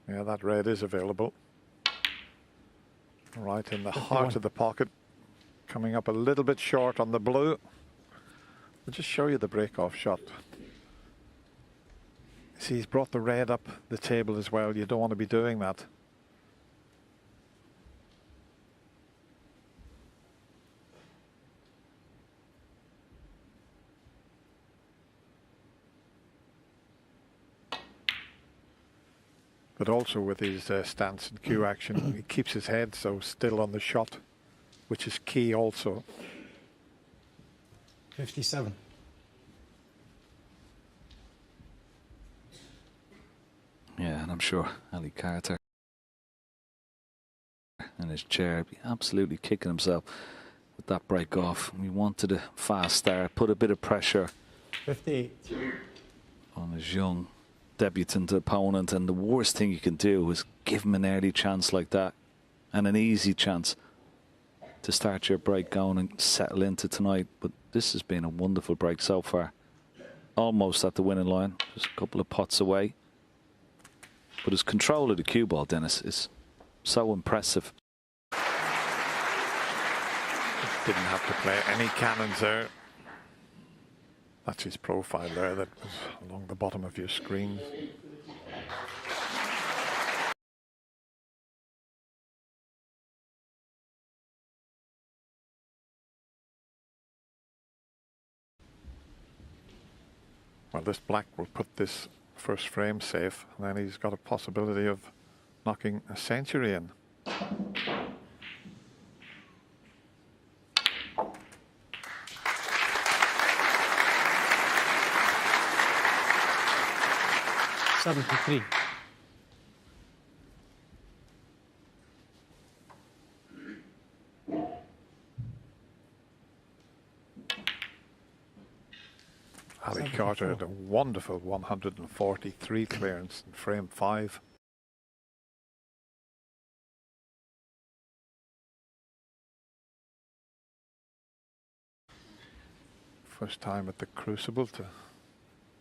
Yeah, that red is available. Right in the heart of the pocket. Coming up a little bit short on the blue. I'll just show you the break-off shot. See, he's brought the red up the table as well. You don't want to be doing that. But also with his stance and cue action, he keeps his head so still on the shot, which is key also. 57. Yeah, and I'm sure Ali Carter in his chair be absolutely kicking himself with that break off. We wanted a fast start, put a bit of pressure 58. on his young debutant opponent, and the worst thing you can do is give him an early chance like that, and an easy chance to start your break going and settle into tonight. But this has been a wonderful break so far. Almost at the winning line, just a couple of pots away. But his control of the cue ball, Dennis, is so impressive. Didn't have to play any cannons there. That's his profile there that was along the bottom of your screen. Well, this black will put this first frame safe, and then he's got a possibility of knocking a century in. '73. Ali Carter had a wonderful 143 clearance in frame 5. First time at the Crucible to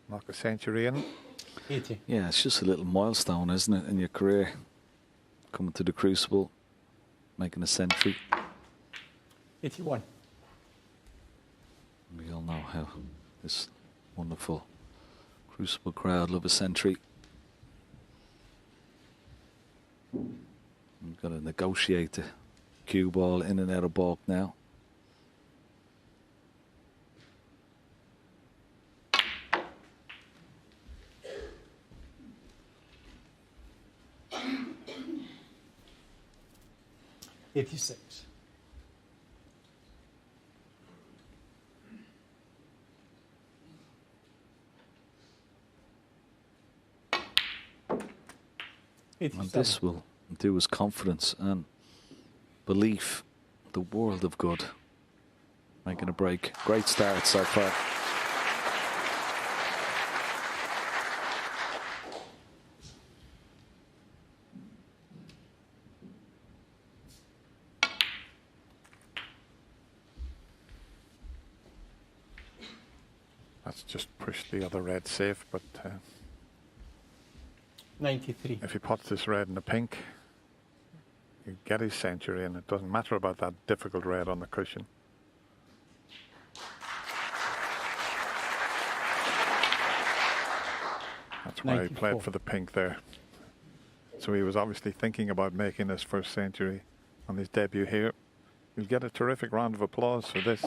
knock a century in. 80. Yeah, it's just a little milestone, isn't it, in your career? Coming to the Crucible, making a century. 81. We all know how this wonderful Crucible crowd love a century. We've got to negotiate the cue ball in and out of balk now. '86. And this will do his confidence and belief the world of good. Making a break. Great start so far. That's just pushed the other red safe, but 93. if he puts this red in the pink, you get his century, and it doesn't matter about that difficult red on the cushion. That's why 94. he played for the pink there. So he was obviously thinking about making his first century on his debut here. You'll get a terrific round of applause for this.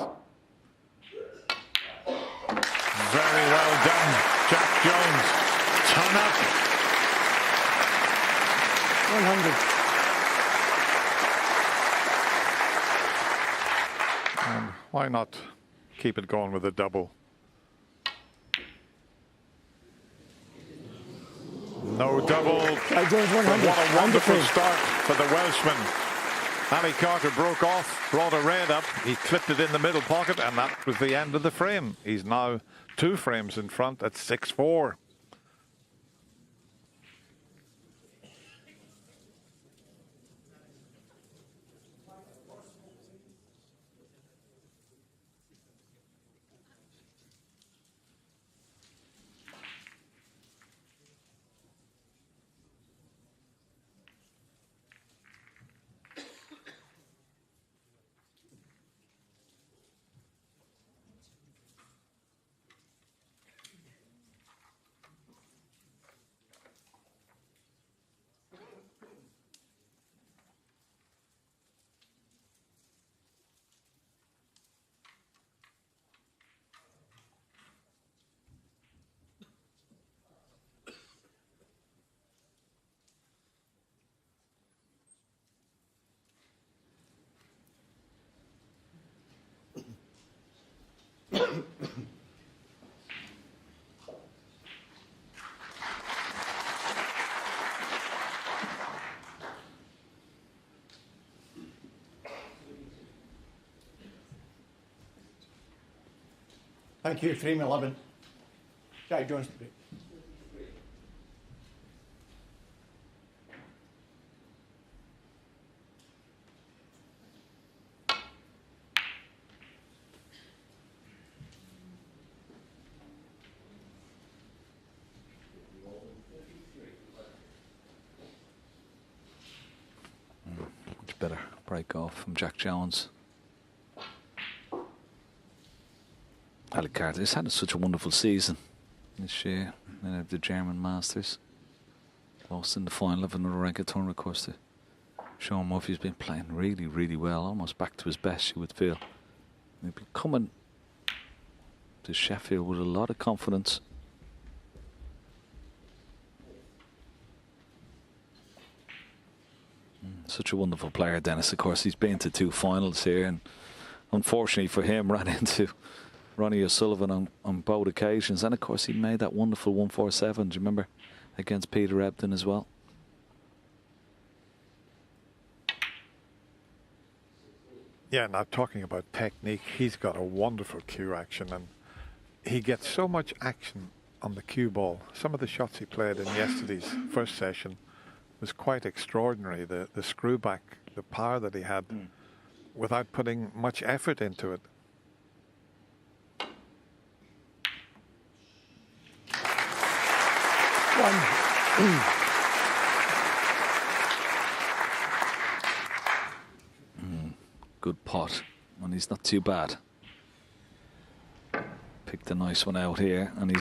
Very well done, Jack Jones. Ton up. 100. And why not keep it going with a double? No double. Jones 100. What a wonderful start for the Welshman. Ali Carter broke off, brought a red up. He clipped it in the middle pocket, and that was the end of the frame. He's now 2 frames in front at 6-4. Thank you. Frame 11. Jack Jones to break. Much better break off from Jack Jones. Ali Carter has had such a wonderful season this year in the German Masters. Lost in the final of another ranked tournament, of course. Sean Murphy's been playing really, really well, almost back to his best, you would feel. He'd be coming to Sheffield with a lot of confidence. Such a wonderful player, Dennis. Of course, he's been to 2 finals here, and unfortunately for him, ran into Ronnie O'Sullivan on both occasions. And of course, he made that wonderful 147, do you remember, against Peter Ebdon as well. Yeah, now talking about technique, he's got a wonderful cue action, and he gets so much action on the cue ball. Some of the shots he played in yesterday's first session was quite extraordinary. The screw back, the power that he had without putting much effort into it. Good pot, and he's not too bad. Picked a nice one out here, and he's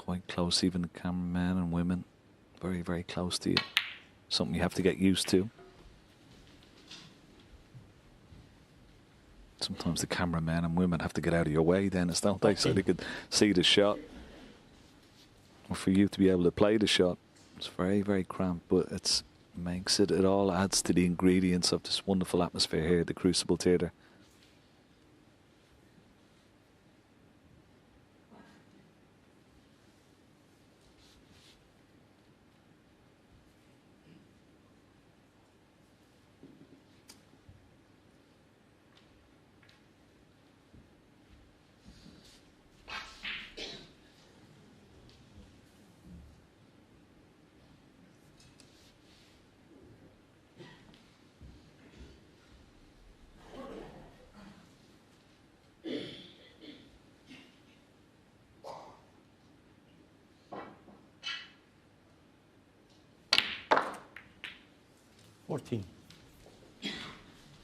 quite close, even the cameramen and women. Very, very close to you. Something you have to get used to. Sometimes the cameramen and women have to get out of your way, Dennis, don't they? So they could see the shot. Or for you to be able to play the shot. It's very, very cramped, but it makes it all adds to the ingredients of this wonderful atmosphere here at the Crucible Theatre.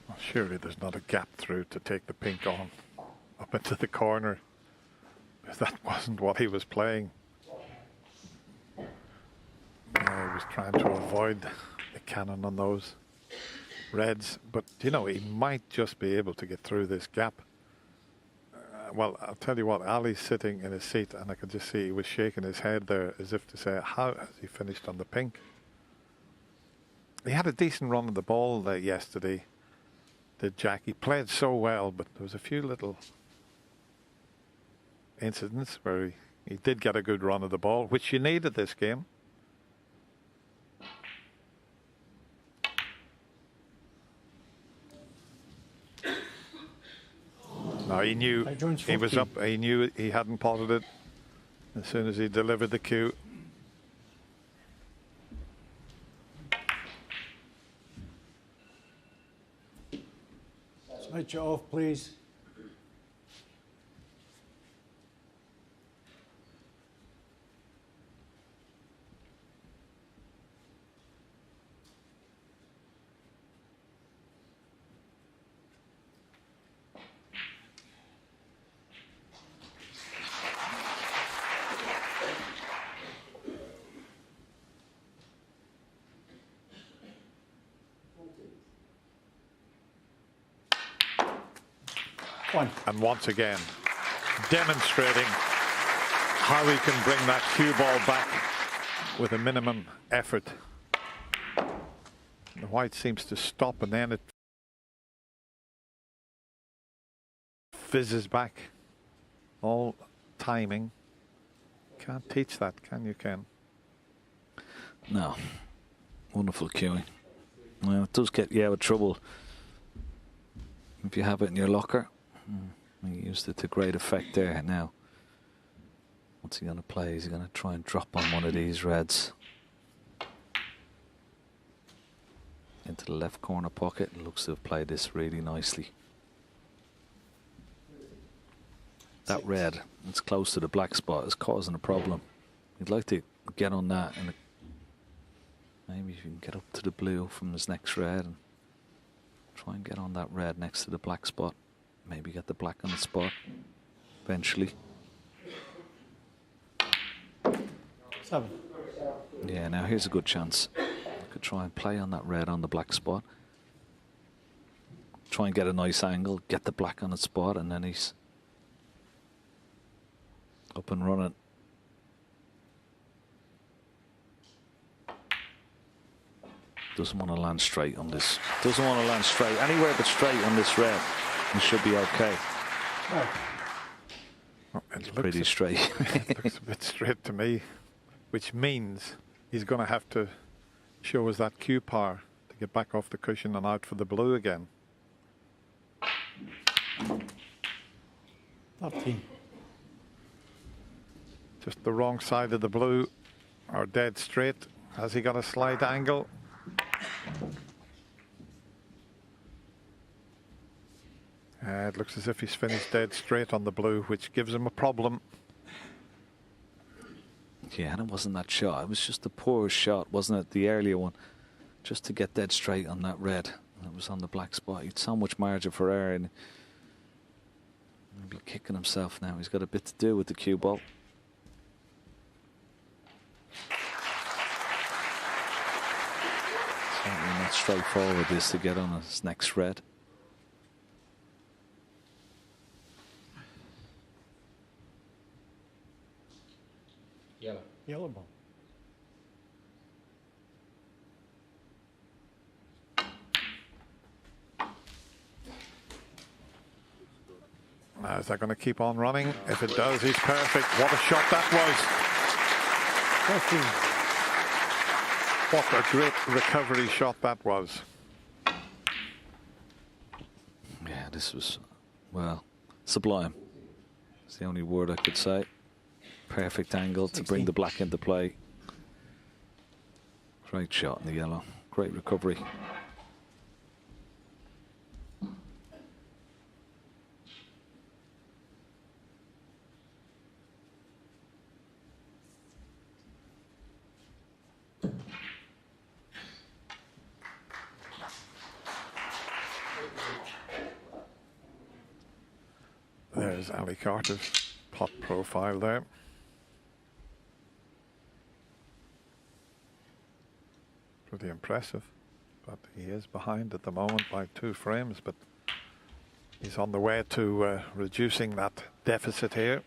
Well, surely there's not a gap through to take the pink on up into the corner. If that wasn't what he was playing. He was trying to avoid the cannon on those reds, but you know, he might just be able to get through this gap. Well, I'll tell you what, Ali's sitting in his seat and I could just see he was shaking his head there as if to say, how has he finished on the pink? He had a decent run of the ball there yesterday, did Jack. He played so well, but there was a few little incidents where he did get a good run of the ball, which you needed this game. No, he knew he was up. He knew he hadn't potted it as soon as he delivered the cue. Switch it off, please. And once again, demonstrating how he can bring that cue ball back with a minimum effort. The white seems to stop and then it fizzes back. All timing. Can't teach that, can you, Ken? No. Wonderful cueing. Well, it does get you out of trouble if you have it in your locker. He used it to great effect there. Now, what's he going to play? Is he going to try and drop on one of these reds? Into the left corner pocket. Looks to have played this really nicely. That red, it's close to the black spot, is causing a problem. He'd like to get on that, and maybe if you can get up to the blue from his next red and try and get on that red next to the black spot. Maybe get the black on the spot eventually. 7. Yeah, now here's a good chance. You could try and play on that red on the black spot. Try and get a nice angle, get the black on the spot, and then he's up and running. Doesn't want to land straight on this. Doesn't want to land straight. Anywhere but straight on this red. It should be okay. Well, it's pretty straight. It looks a bit straight to me, which means he's going to have to show us that cue power to get back off the cushion and out for the blue again. 13. Just the wrong side of the blue, or dead straight. Has he got a slight angle? It looks as if he's finished dead straight on the blue, which gives him a problem. Yeah, and it wasn't that shot. It was just a poor shot, wasn't it? The earlier one. Just to get dead straight on that red. It was on the black spot. He had so much margin for error. And he'll be kicking himself now. He's got a bit to do with the cue ball. Not straightforward this to get on his next red. Yellow. Yellow ball. Now, is that going to keep on running? If it does, he's perfect. What a shot that was. 14. What a great recovery shot that was. Yeah, this was, well, sublime. It's the only word I could say. Perfect angle to bring the black into play. Great shot in the yellow. Great recovery. There's Ali Carter's pot profile there. Pretty impressive, but he is behind at the moment by 2 frames, but he's on the way to reducing that deficit here.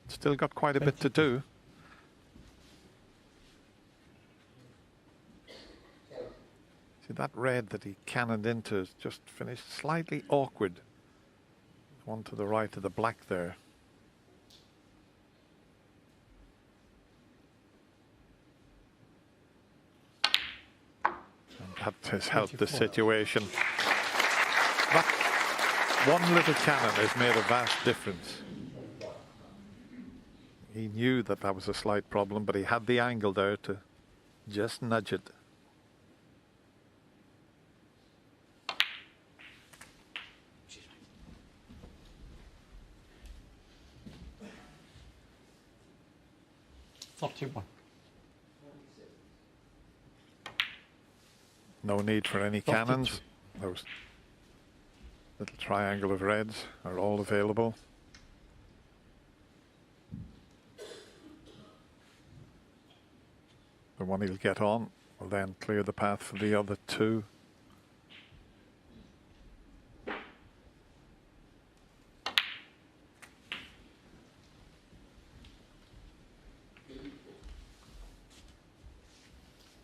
Still got quite a bit to do. See, that red that he cannoned into is just finished slightly awkward. One to the right of the black there. And that has helped the situation. That one little cannon has made a vast difference. He knew that that was a slight problem, but he had the angle there to just nudge it. No need for any cannons. Those little triangle of reds are all available. The one he'll get on will then clear the path for the other 2.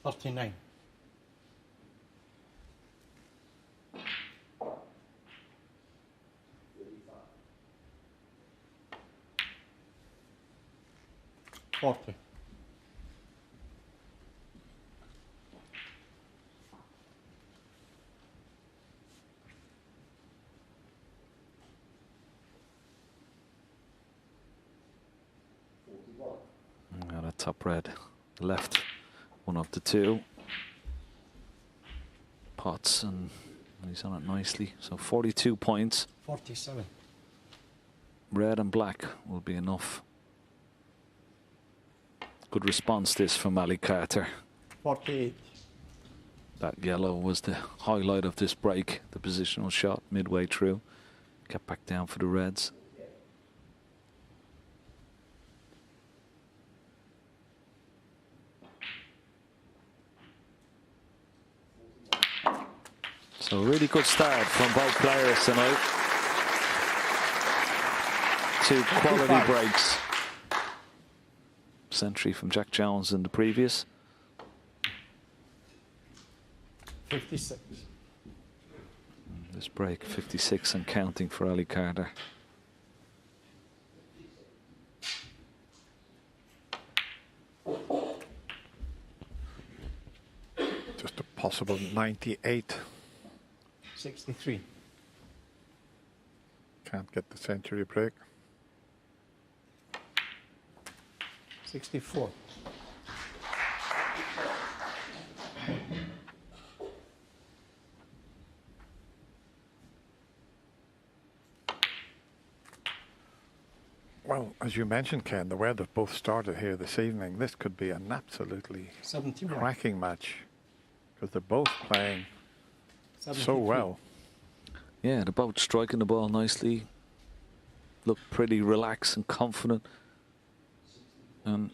$39. $40. Got a top red left, one of the 2 pots, and he's on it nicely. So 42 points. 47. Red and black will be enough. Good response this from Ali Carter. 48. That yellow was the highlight of this break. The positional shot midway through. Get back down for the reds. So a really good start from both players tonight. 2 quality breaks. Century from Jack Jones in the previous. 56. This break, 56 and counting for Ali Carter. Just a possible 98. 63. Can't get the century break. 64. Well, as you mentioned, Ken, the way they've both started here this evening, this could be an absolutely 71. cracking match because they're both playing 73. so well. Yeah, they're both striking the ball nicely. Look pretty relaxed and confident. And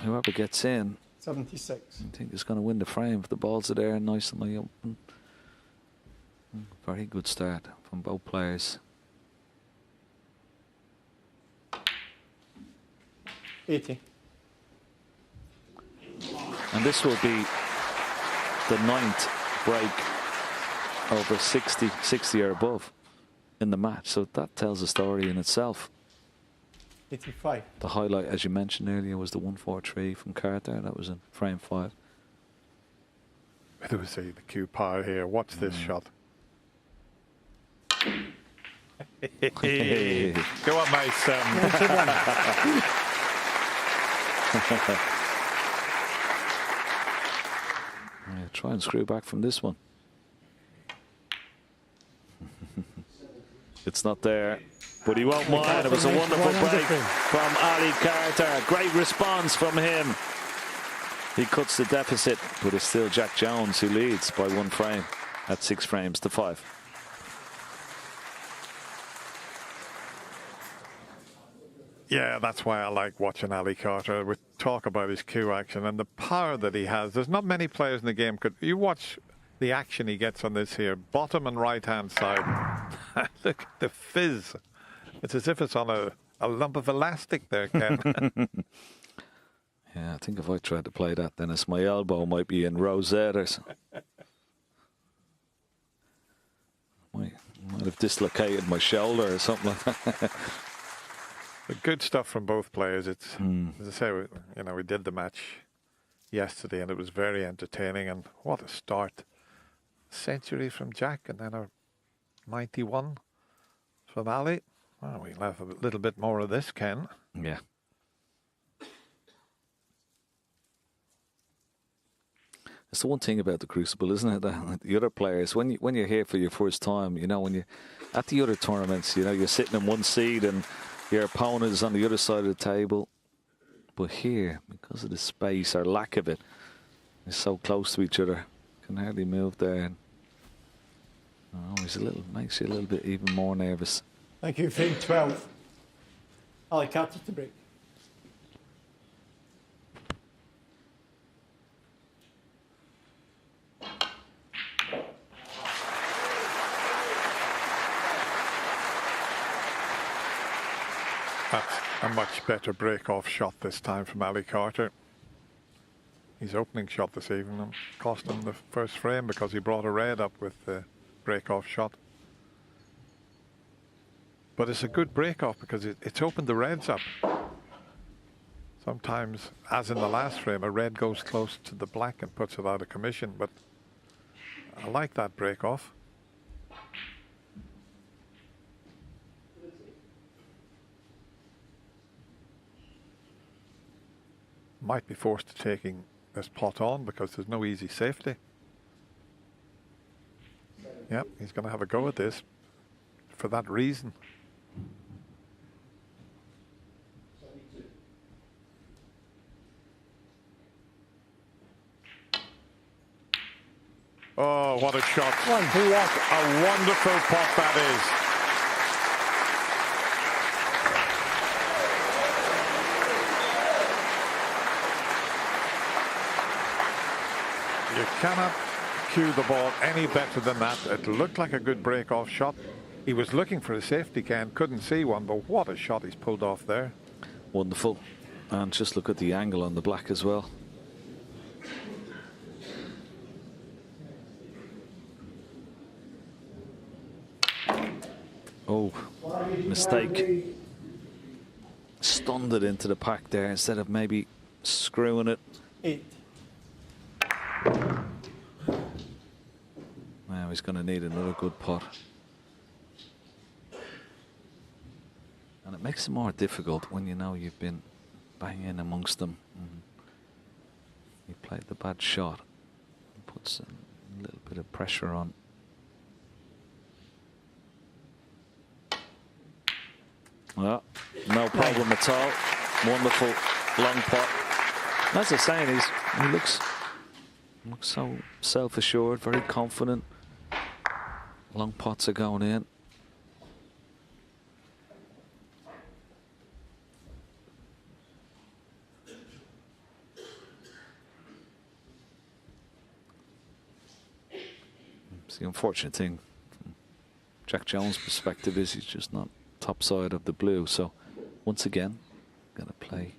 whoever gets in 76. I think he's going to win the frame if the balls are there nice and high open. Very good start from both players. 80. And this will be the 9th break over 60 or above in the match. So that tells a story in itself. 85. The highlight, as you mentioned earlier, was the 143 from Carter. That was in frame 5. There was the cue power here. Watch this shot. Go on, mate. Yeah, try and screw back from this one. It's not there, but he won't mind. It was a wonderful break from Ali Carter. Great response from him. He cuts the deficit, but it's still Jack Jones who leads by 1 frame at 6 frames to 5. Yeah, that's why I like watching Ali Carter. We talk about his cue action and the power that he has. There's not many players in the game could. You watch the action he gets on this here, bottom and right hand side. Look at the fizz. It's as if it's on a lump of elastic there, Ken. Yeah, I think if I tried to play that, Dennis, my elbow might be in rosettes. Might have dislocated my shoulder or something like that. The good stuff from both players. It's as I say, we did the match yesterday and it was very entertaining. And what a start! Century from Jack and then a 91 from Ali. Well, we'll have a little bit more of this, Ken. Yeah. It's the one thing about the Crucible, isn't it? That the other players, when you're here for your first time, when you at the other tournaments, you're sitting in one seat and your opponent is on the other side of the table. But here, because of the space or lack of it, they're so close to each other, can hardly move there. Makes you a little bit even more nervous. Thank you. Frame 12. Ali Carter to break. That's a much better break-off shot this time from Ali Carter. His opening shot this evening cost him the first frame because he brought a red up with the break-off shot. But it's a good break-off because it's opened the reds up. Sometimes, as in the last frame, a red goes close to the black and puts it out of commission. But I like that break-off. Might be forced to taking this pot on because there's no easy safety. Yep, he's going to have a go at this for that reason. Oh, what a shot. What a wonderful pot that is. You cannot cue the ball any better than that. It looked like a good break-off shot. He was looking for a safety can, couldn't see one, but what a shot he's pulled off there. Wonderful. And just look at the angle on the black as well. Oh, mistake. Stunned it into the pack there instead of maybe screwing it. 8. Now he's going to need another good pot. And it makes it more difficult when you know you've been banging amongst them. He played the bad shot. It puts a little bit of pressure on. Well, no problem at all. Wonderful long pot. As I was saying, he looks so self-assured, very confident. Long pots are going in. So the unfortunate thing from Jack Jones' perspective is he's just not top side of the blue. So once again, going to play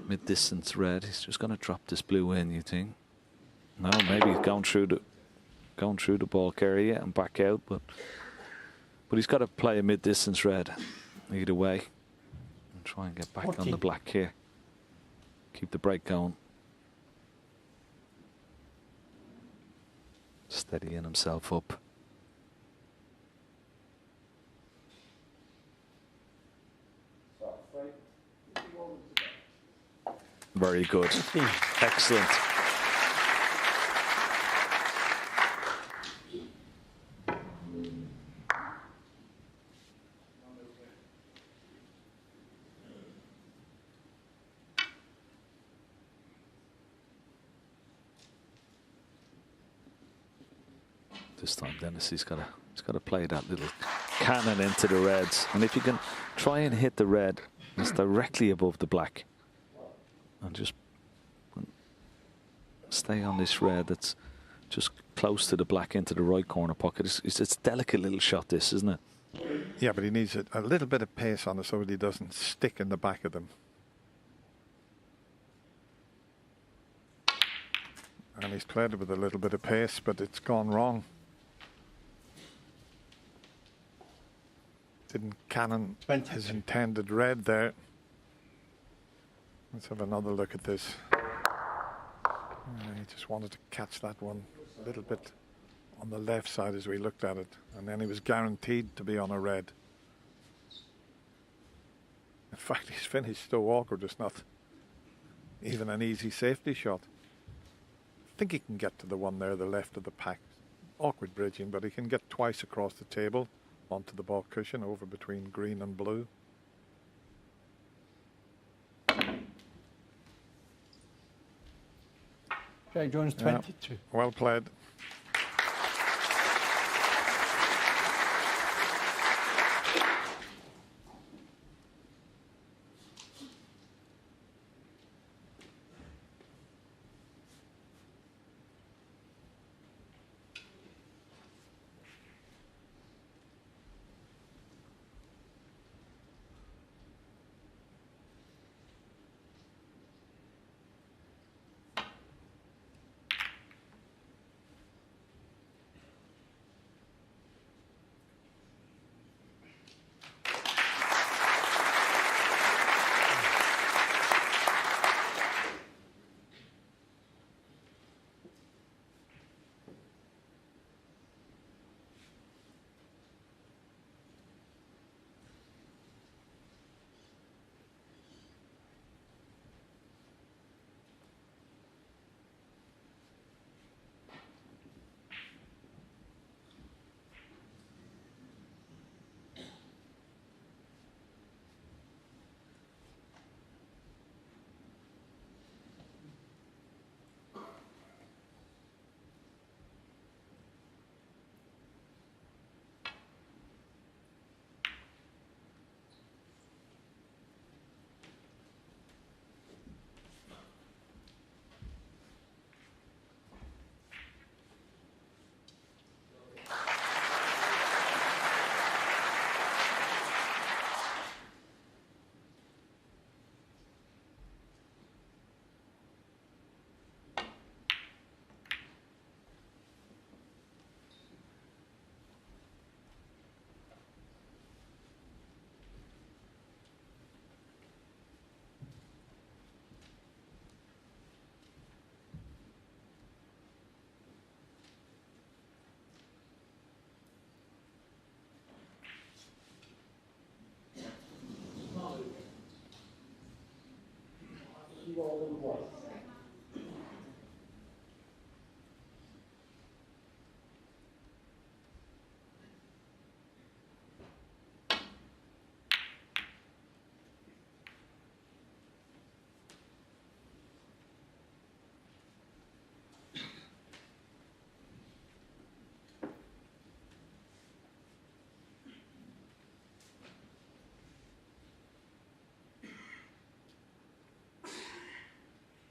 mid-distance red. He's just going to drop this blue in, you think? No, maybe he's going through the bulk area and back out, but he's got to play a mid-distance red either way and try and get back on the black here. Keep the break going. Steadying himself up. Very good. Excellent. This time Dennis, he's got to play that little cannon into the reds, and if you can try and hit the red that's directly above the black and just stay on this red that's just close to the black into the right corner pocket. It's a delicate little shot, this, isn't it? Yeah, but he needs a little bit of pace on it so that he doesn't stick in the back of them. And he's played it with a little bit of pace, but it's gone wrong. Didn't cannon his intended red there. Let's have another look at this. He just wanted to catch that one a little bit on the left side as we looked at it, and then he was guaranteed to be on a red. In fact, he's finished so awkward, it's not even an easy safety shot. I think he can get to the one there, the left of the pack. Awkward bridging, but he can get twice across the table onto the ball cushion over between green and blue. Jack Jones 22. Yeah, well played.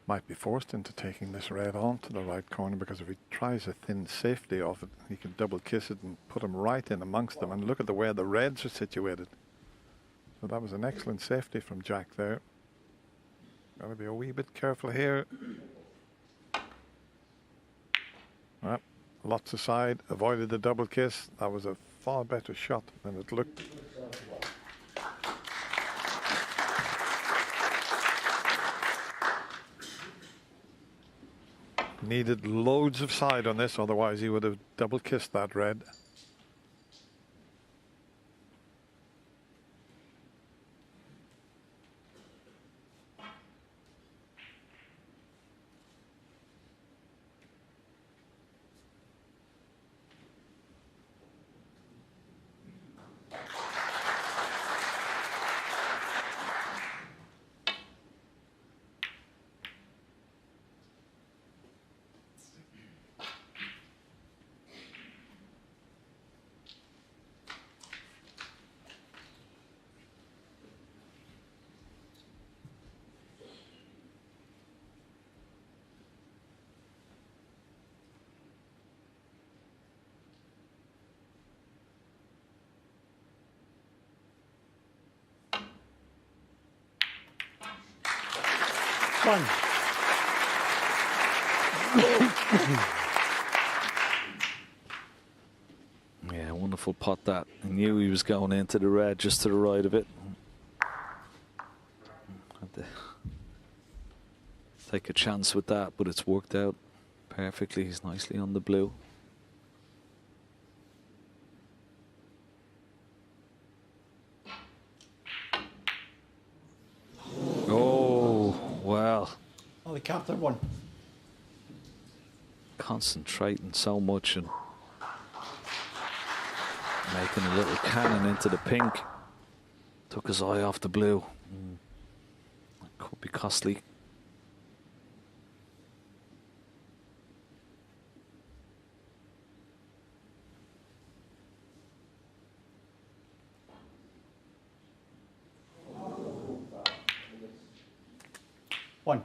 might be forced into taking this red on to the right corner, because if he tries a thin safety off it, he can double kiss it and put him right in amongst them. And look at the way the reds are situated. So that was an excellent safety from Jack there. Got to be a wee bit careful here. Well, lots aside, avoided the double kiss. That was a far better shot than it looked. Needed loads of side on this, otherwise he would have double kissed that red. One. Yeah, wonderful putt that. I knew he was going into the red just to the right of it. Had to take a chance with that, but it's worked out perfectly. He's nicely on the blue. Oh, they capped that one. Concentrating so much and making a little cannon into the pink. Took his eye off the blue. That could be costly. One.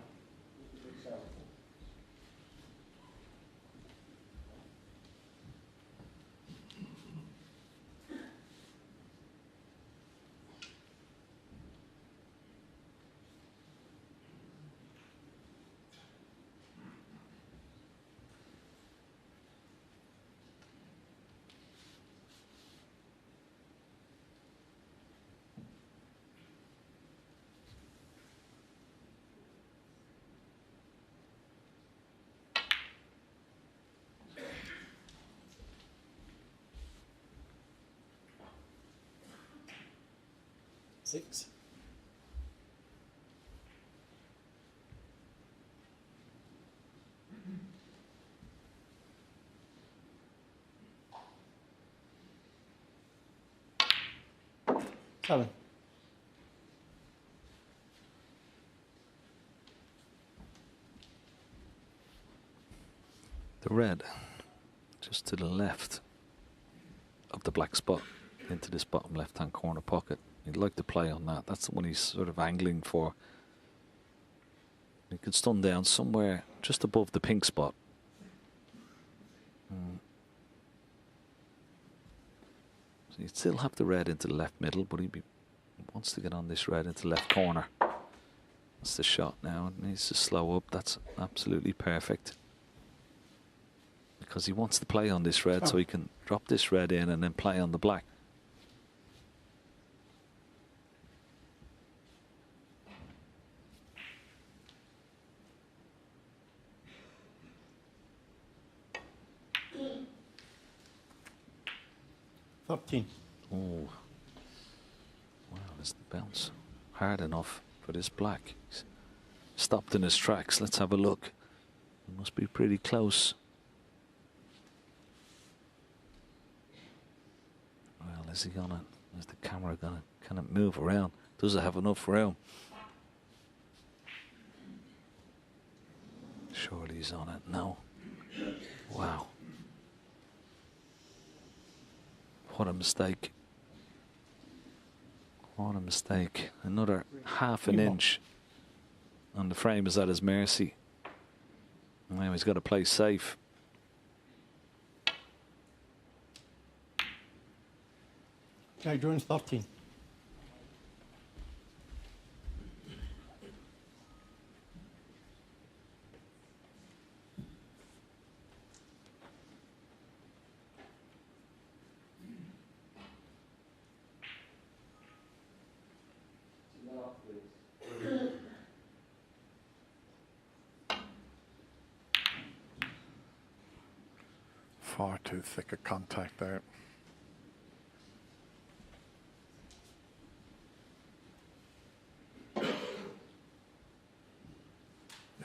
Six. Seven. The red just to the left of the black spot into this bottom left hand corner pocket. He'd like to play on that. That's the one he's sort of angling for. He could stun down somewhere just above the pink spot. So he'd still have the red into the left middle, but he wants to get on this red into the left corner. That's the shot now. It needs to slow up. That's absolutely perfect. Because he wants to play on this red so he can drop this red in and then play on the black. Oh, wow, is the bounce hard enough for this black? He's stopped in his tracks. Let's have a look. It must be pretty close. Well, is he gonna? Is the camera gonna? Can it move around? Does it have enough room? Surely he's on it. No. Wow. What a mistake. What a mistake. Another half an inch. and the frame is at his mercy. Now he's got to play safe. Jack Jones 13. Far too thick a contact there.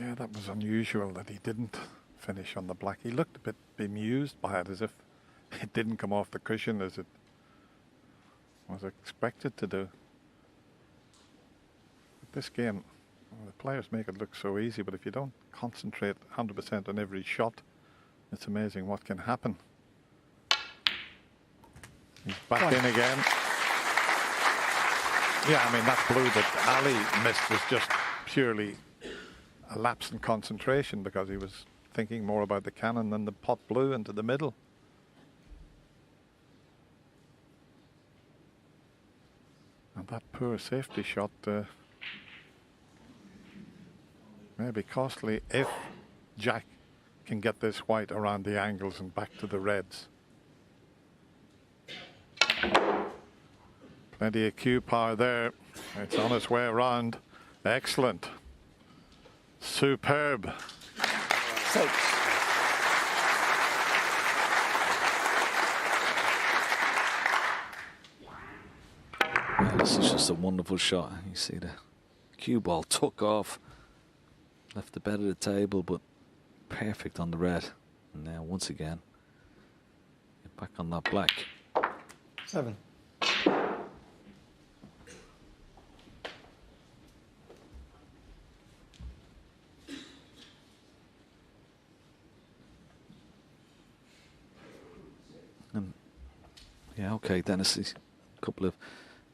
Yeah, that was unusual that he didn't finish on the black. He looked a bit bemused by it, as if it didn't come off the cushion as it was expected to do. But this game, well, the players make it look so easy, but if you don't concentrate 100% on every shot, it's amazing what can happen. He's back in again. Yeah, I mean, that blue that Ali missed was just purely a lapse in concentration because he was thinking more about the cannon than the pot blue into the middle. And that poor safety shot may be costly if Jack can get this white around the angles and back to the reds. Plenty of cue power there. It's on its way around. Excellent. Superb. Six. Well, this is just a wonderful shot. You see the cue ball took off, left the bed of the table, but perfect on the red. And now once again, get back on that black. 7. And yeah, okay, Dennis, a couple of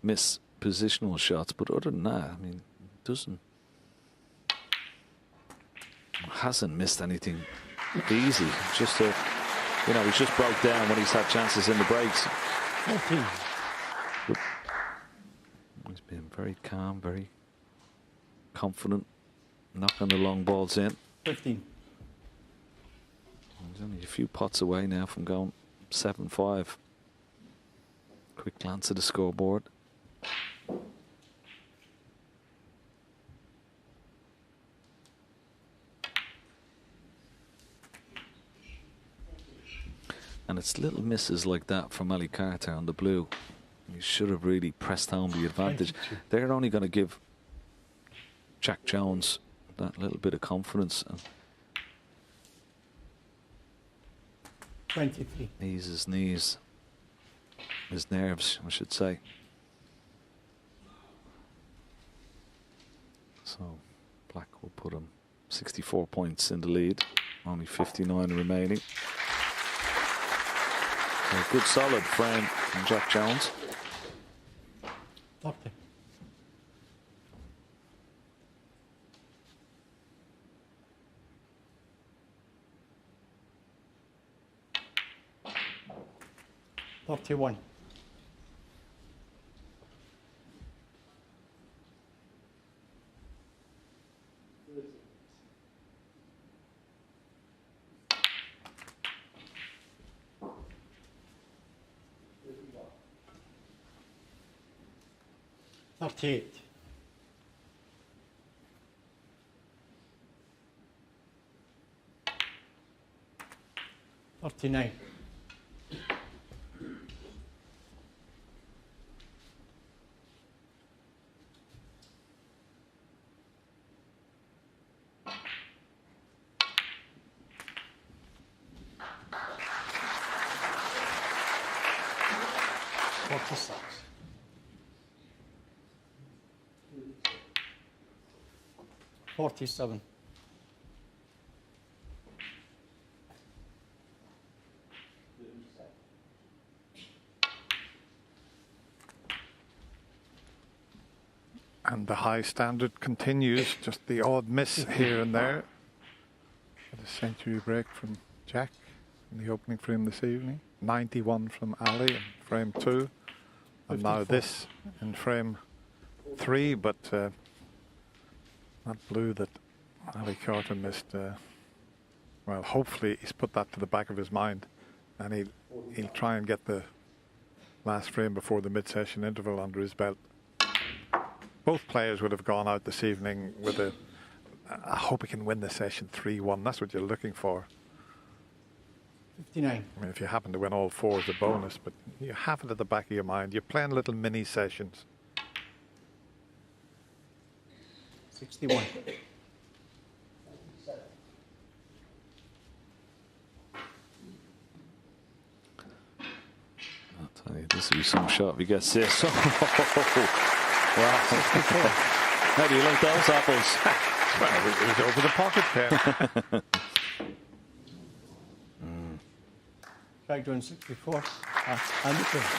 missed positional shots, but other than that, I mean, hasn't missed anything easy. Just a, you know, he's just broke down when he's had chances in the breaks. 14. But he's been very calm, very confident, knocking the long balls in. 15. He's only a few pots away now from going 7-5. Quick glance at the scoreboard. And it's little misses like that from Ali Carter on the blue. He should have really pressed home the advantage. They're only going to give Jack Jones that little bit of confidence and 23. ease his knees, his nerves, I should say. So Black will put him 64 points in the lead, only 59 remaining. A good solid frame from Jack Jones. 30. $31. $38. $39. $46. 47. And the high standard continues, just the odd miss here and there. A century break from Jack in the opening frame this evening. 91 from Ali in frame 2. And now this in frame 3, but that blue that Ali Carter missed, well, hopefully he's put that to the back of his mind, and he'll try and get the last frame before the mid-session interval under his belt. Both players would have gone out this evening with I hope he can win the session 3-1. That's what you're looking for. 59. I mean, if you happen to win all four, it's a bonus, but you have it at the back of your mind. You're playing little mini sessions. 61. I'll tell you, this will be some shot if he gets this. Wow. How do you like those apples? Well, it was over the pocket, Ken. Tried doing 64.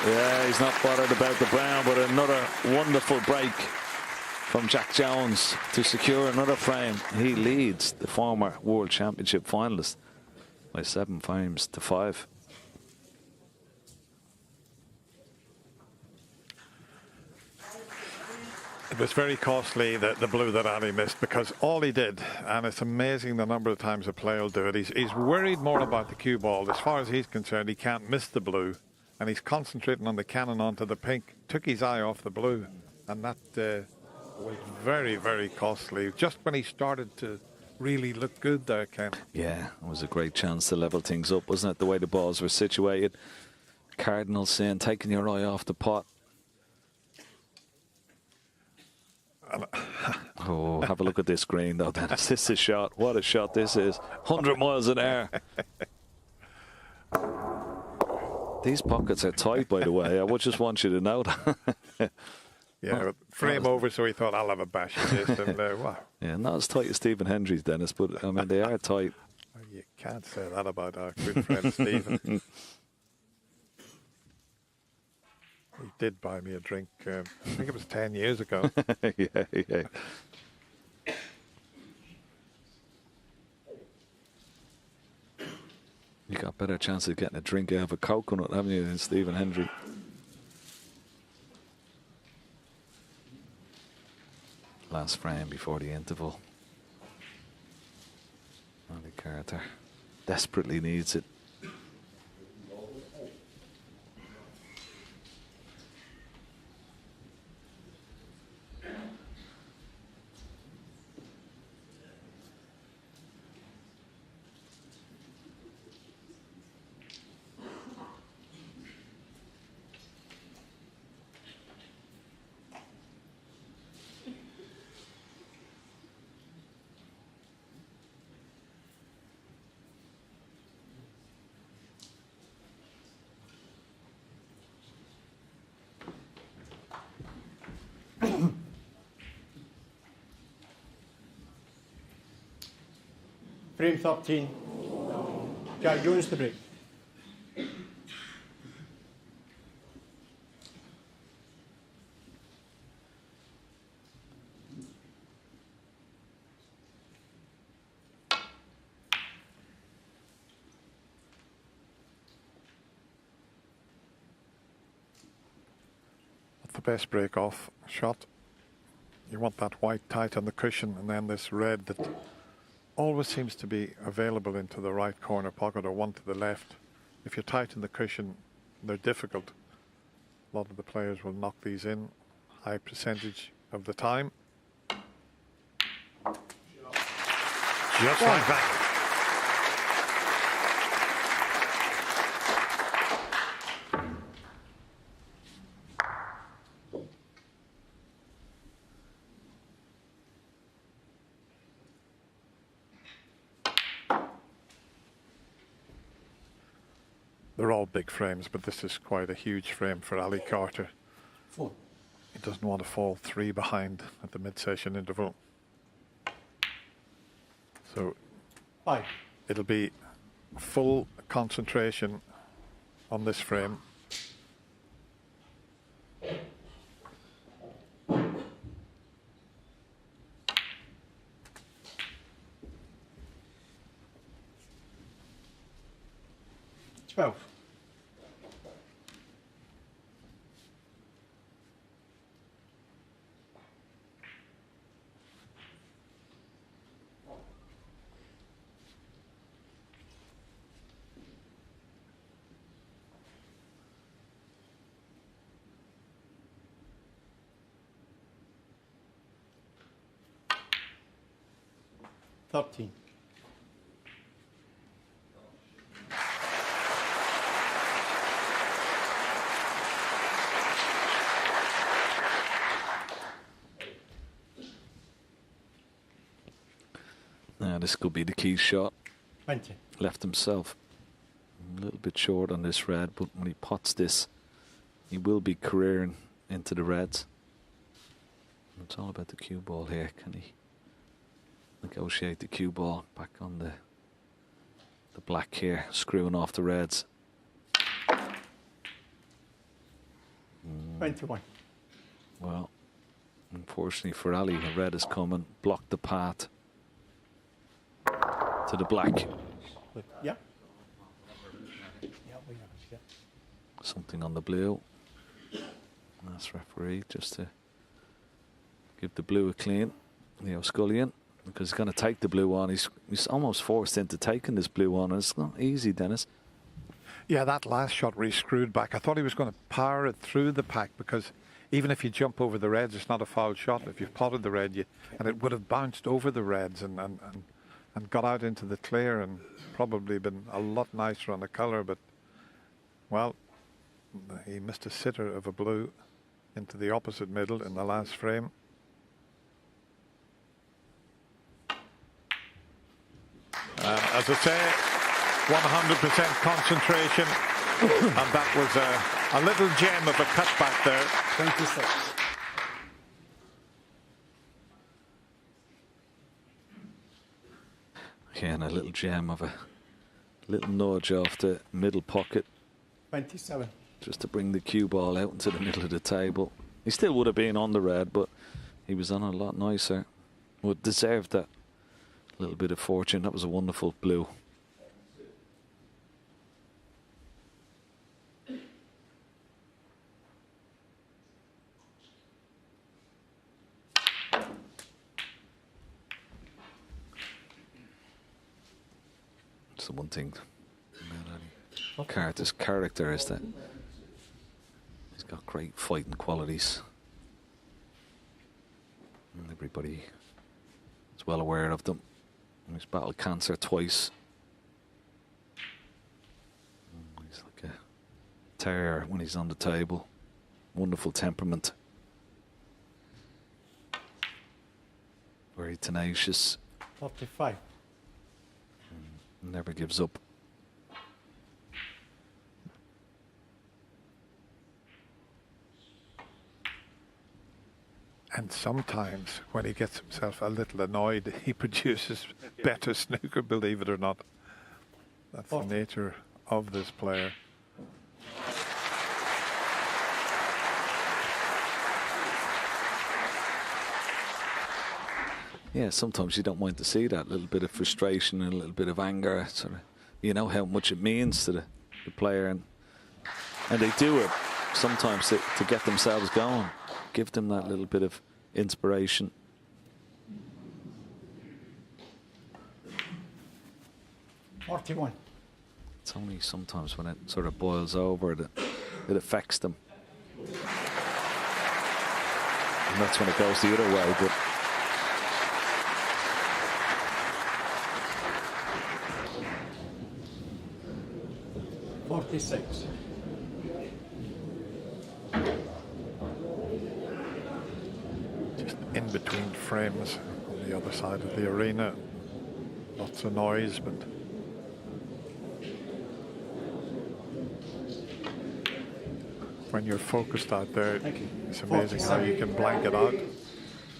Yeah, he's not bothered about the brown, but another wonderful break from Jack Jones to secure another frame. He leads the former World Championship finalist by 7 frames to 5. It was very costly, the blue that Ali missed, because all he did, and it's amazing the number of times a player will do it, he's worried more about the cue ball. As far as he's concerned, he can't miss the blue, and he's concentrating on the cannon onto the pink. Took his eye off the blue, and that was very, very costly. Just when he started to really look good there, Ken. Yeah, it was a great chance to level things up, wasn't it? The way the balls were situated. Cardinal saying, taking your eye off the pot. Oh, have a look at this green, though, Dennis. This is a shot. What a shot this is. 100 miles an hour. These pockets are tight, by the way. I would just want you to know that. Yeah, frame over, so he thought, I'll have a bash at this. And, wow. Yeah, not as tight as Stephen Hendry's, Dennis, but, I mean, they are tight. You can't say that about our good friend Stephen. He did buy me a drink, I think it was 10 years ago. Yeah. You got a better chance of getting a drink out of a coconut, haven't you, than Stephen Hendry? Last frame before the interval. Ali Carter desperately needs it. Frame 13. Jack Jones to break. The best break off shot. You want that white tight on the cushion, and then this red that always seems to be available into the right corner pocket, or one to the left. If you're tight in the cushion, they're difficult. A lot of the players will knock these in high percentage of the time. Just like that. They're all big frames, but this is quite a huge frame for Ali Carter. 4. He doesn't want to fall 3 behind at the mid-session interval. So 5. it'll be full concentration on this frame. 12. Thirteen. Now this could be the key shot. 20. Left himself a little bit short on this red, but when he pots this, he will be careering into the reds. It's all about the cue ball here. Can he negotiate the cue ball back on the black here, screwing off the reds? 21. Well, unfortunately for Ali, the red is coming, blocked the path to the black. Good. Yeah. Yeah, we have it, yeah. Something on the blue. That's referee just to give the blue a clean. Leo Scullion, because he's going to take the blue on. He's almost forced into taking this blue on. It's not easy, Dennis. Yeah, that last shot where he screwed back, I thought he was going to power it through the pack, because even if you jump over the reds, it's not a foul shot. If you've potted the red, and it would have bounced over the reds and got out into the clear and probably been a lot nicer on the colour. But, well, he missed a sitter of a blue into the opposite middle in the last frame. As I say, 100% concentration, and that was a little gem of a cutback there. 26. Again, a little gem of a little nudge off the middle pocket. 27. Just to bring the cue ball out into the middle of the table. He still would have been on the red, but he was on a lot nicer. Would deserve that little bit of fortune. That was a wonderful blue. It's the one thing about Carter's character is that he's got great fighting qualities. And everybody is well aware of them. He's battled cancer twice. He's like a terror when he's on the table. Wonderful temperament. Very tenacious. 45. Never gives up. And sometimes when he gets himself a little annoyed, he produces better snooker, believe it or not. That's the nature of this player. Yeah, sometimes you don't mind to see that little bit of frustration and a little bit of anger. Sort of, you know how much it means to the player, and they do it sometimes to get themselves going. Give them that little bit of inspiration. $41. It's only sometimes when it sort of boils over that it affects them. And that's when it goes the other way. But $46. Just in between frames on the other side of the arena. Lots of noise, but when you're focused out there, it's amazing how you can blank it out.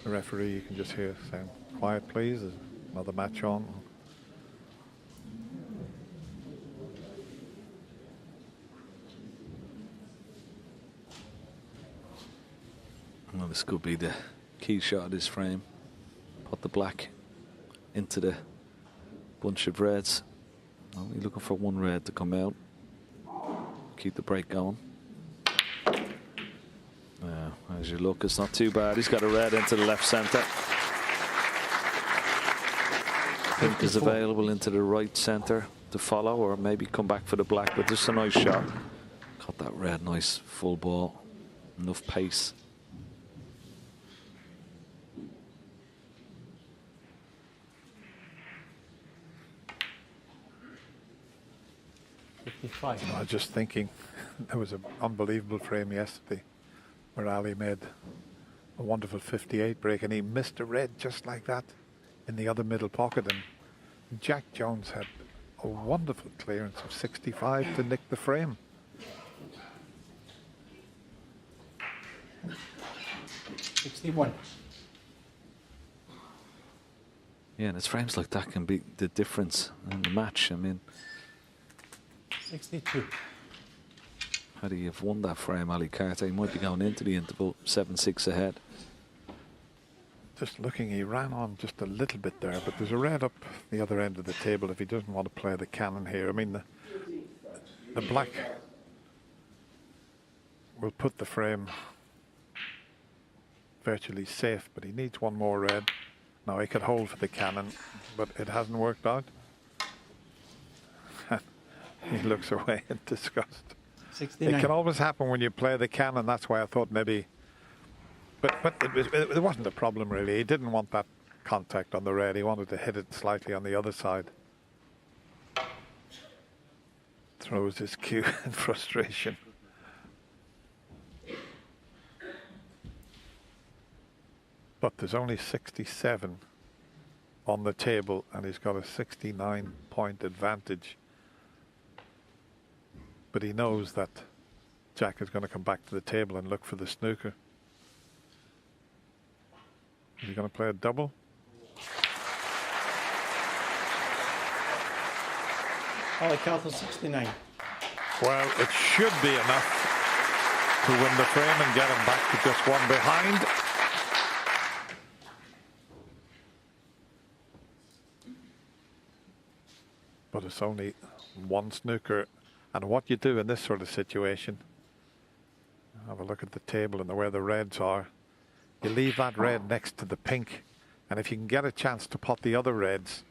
The referee, you can just hear saying, "Quiet, please. There's another match on." well, this could be the key shot of this frame. Put the black into the bunch of reds. Only looking for one red to come out. keep the break going. As you look, it's not too bad. He's got a red into the left centre. Pink is available into the right centre to follow, or maybe come back for the black, but just a nice shot. Got that red, nice full ball, enough pace. I was just thinking, there was an unbelievable frame yesterday where Ali made a wonderful 58 break and he missed a red just like that in the other middle pocket, and Jack Jones had a wonderful clearance of 65 to nick the frame. $61. Yeah, and it's frames like that can be the difference in the match. I mean, 62. Had he have won that frame, Ali Carter, he might be going into the interval 7-6 ahead. Just looking, he ran on just a little bit there, but there's a red up the other end of the table if he doesn't want to play the cannon here. I mean, the black will put the frame virtually safe, but he needs one more red. Now he could hold for the cannon, but it hasn't worked out. He looks away in disgust. 69. It can always happen when you play the cannon. That's why I thought maybe, but it wasn't a problem really. He didn't want that contact on the red. He wanted to hit it slightly on the other side. Throws his cue in frustration. But there's only 67 on the table, and he's got a 69-point advantage. But he knows that Jack is going to come back to the table and look for the snooker. Is he going to play a double? Ali Carter 69. Well, it should be enough to win the frame and get him back to just one behind. But it's only one snooker. And what you do in this sort of situation, have a look at the table and where the reds are. You leave that red next to the pink. And if you can get a chance to pot the other reds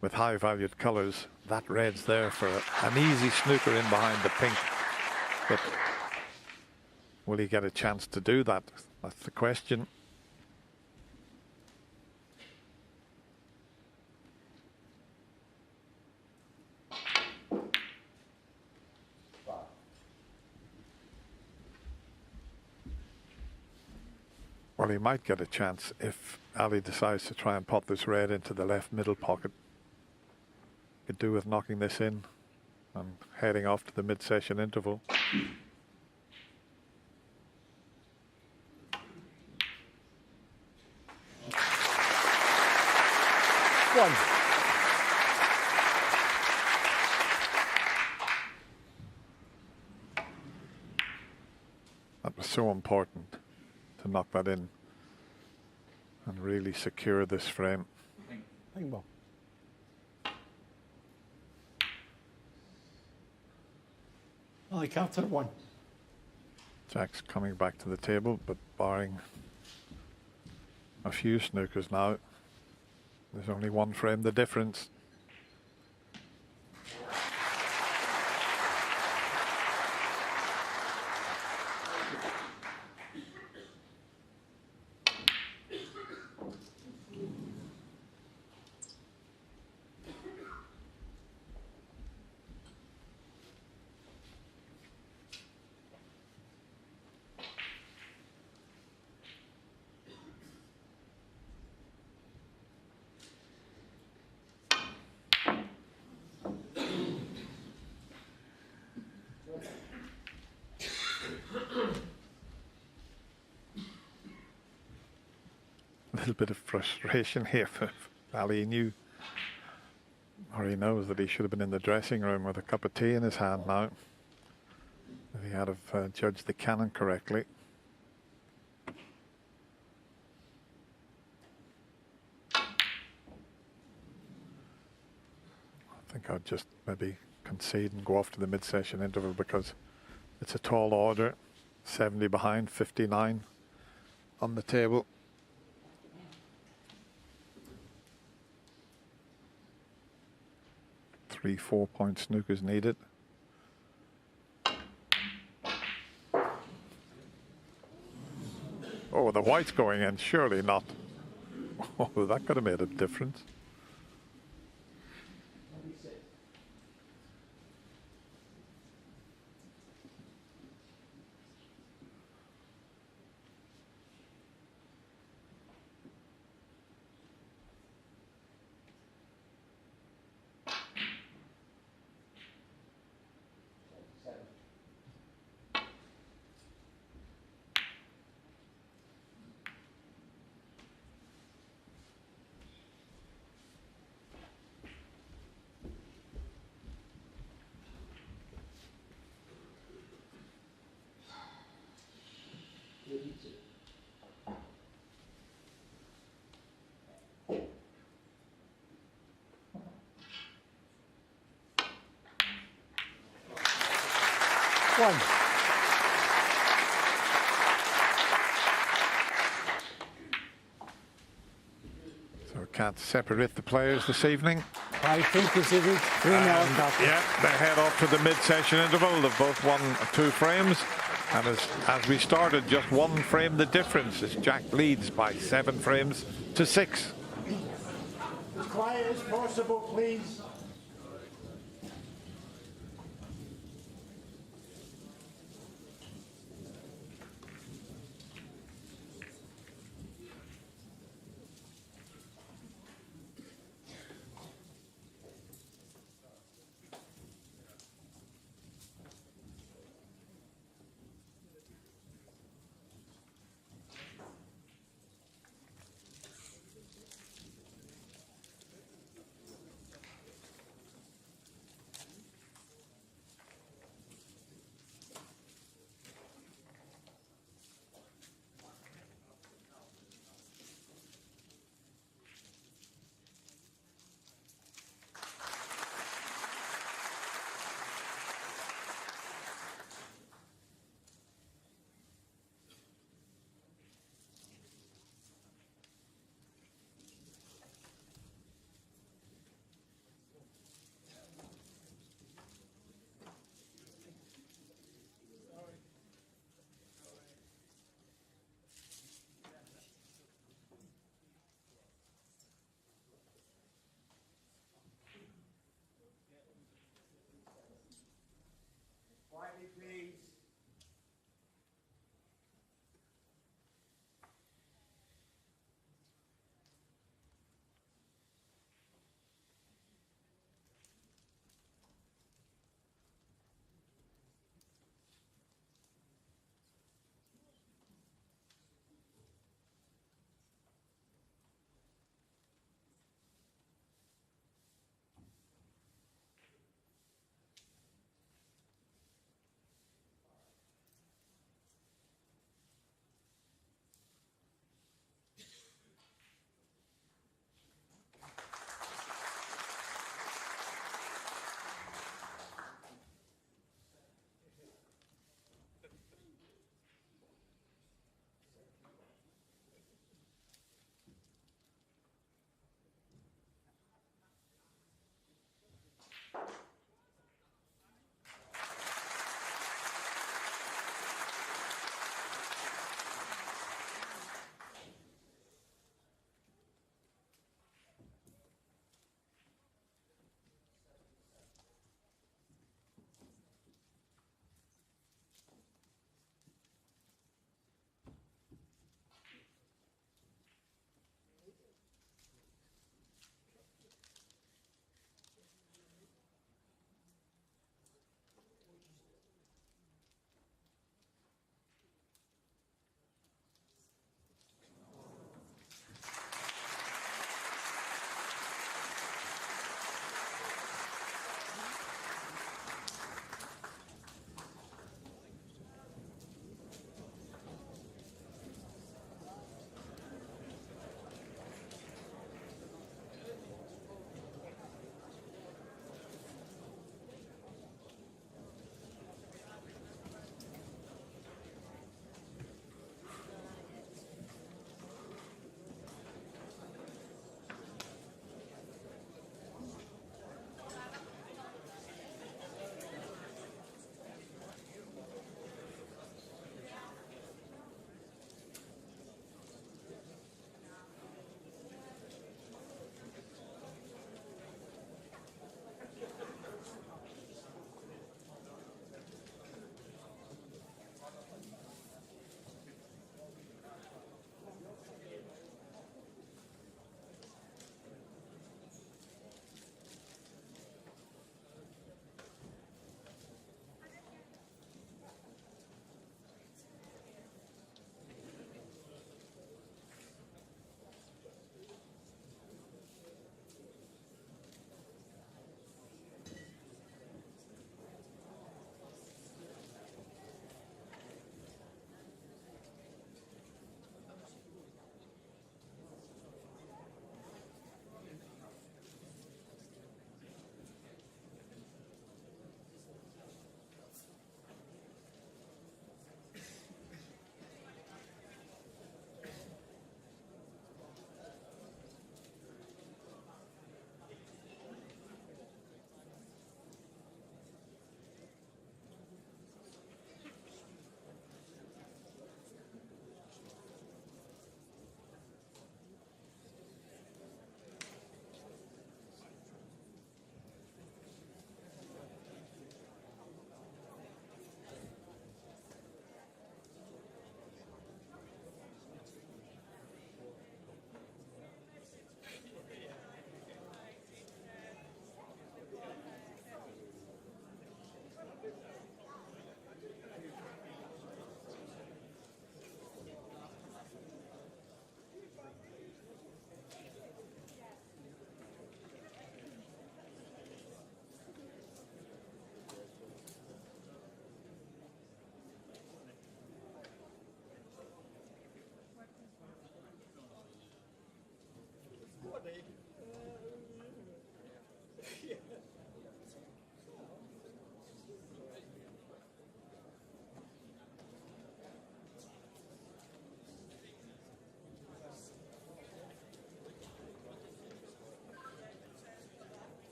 with high valued colours, that red's there for an easy snooker in behind the pink. But will he get a chance to do that? That's the question. Well, he might get a chance if Ali decides to try and pot this red into the left middle pocket. Could do with knocking this in and heading off to the mid-session interval. One. That was so important to knock that in and really secure this frame. Ping ball. Ali Carter 1. Jack's coming back to the table, but barring a few snookers now, there's only one frame the difference. A little bit of frustration here for Ali. He knew, or he knows, that he should have been in the dressing room with a cup of tea in his hand now, if he had have judged the cannon correctly. I think I'd just maybe concede and go off to the mid-session interval because it's a tall order. 70 behind, 59 on the table. Three 4-point snookers needed. Oh, the white's going in, surely not. Oh, that could have made a difference. One. So can't separate the players this evening. I think this is it. Yeah, they head off to the mid-session interval. They've both won 2 frames. And as we started, just 1 frame the difference as Jack leads by 7 frames to 6. As quiet as possible, please.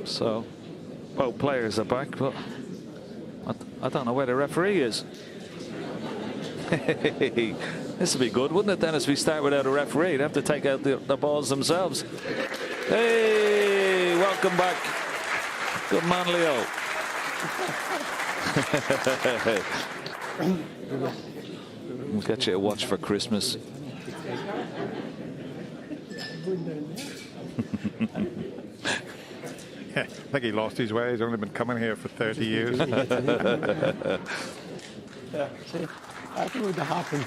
So, both players are back, but I don't know where the referee is. This would be good, wouldn't it, Dennis? We start without a referee. They'd have to take out the balls themselves. Hey, welcome back. Good man, Leo. We'll get you a watch for Christmas. I think he lost his way. He's only been coming here for 30 years. Yeah, see, I think it would have happened.